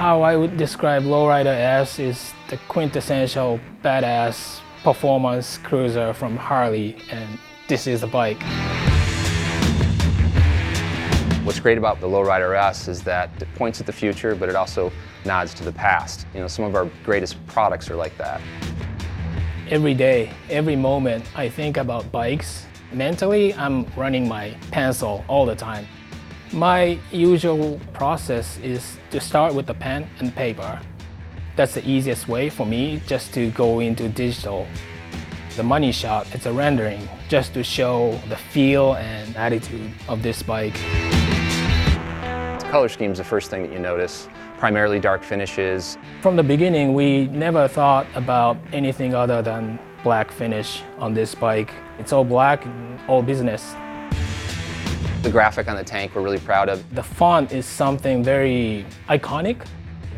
How I would describe Lowrider S is the quintessential badass performance cruiser from Harley, and this is the bike. What's great about the Lowrider S is that it points at the future, but it also nods to the past. You know, some of our greatest products are like that. Every day, every moment, I think about bikes. Mentally, I'm running my pencil all the time. My usual process is to start with the pen and paper. That's the easiest way for me, just to go into digital. The money shot, it's a rendering, just to show the feel and attitude of this bike. The color scheme is the first thing that you notice, primarily dark finishes. From the beginning, we never thought about anything other than black finish on this bike. It's all black and all business. The graphic on the tank we're really proud of. The font is something very iconic.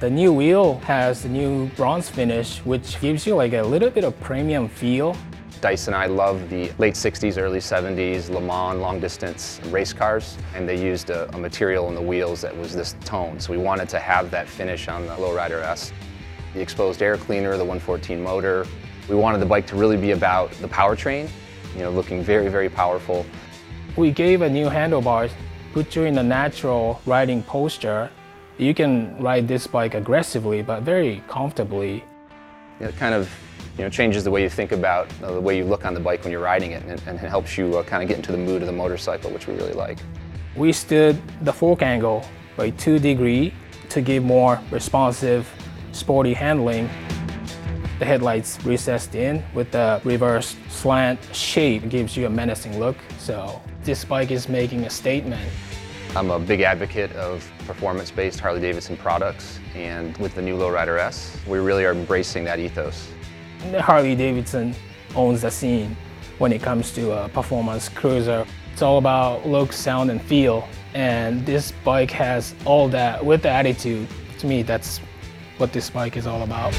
The new wheel has the new bronze finish, which gives you like a little bit of premium feel. Dice and I love the late 60s, early 70s Le Mans long distance race cars, and they used a material in the wheels that was this tone, so we wanted to have that finish on the Lowrider S. The exposed air cleaner, the 114 motor. We wanted the bike to really be about the powertrain, you know, looking very, very powerful. We gave a new handlebars, put you in a natural riding posture. You can ride this bike aggressively, but very comfortably. It kind of changes the way you think about the way you look on the bike when you're riding it, and it helps you kind of get into the mood of the motorcycle, which we really like. We stood the fork angle by 2 degrees to give more responsive, sporty handling. The headlights recessed in with the reverse slant shape. It gives you a menacing look, so this bike is making a statement. I'm a big advocate of performance-based Harley-Davidson products, and with the new Lowrider S, we really are embracing that ethos. Harley-Davidson owns the scene when it comes to a performance cruiser. It's all about look, sound, and feel, and this bike has all that with the attitude. To me, that's what this bike is all about.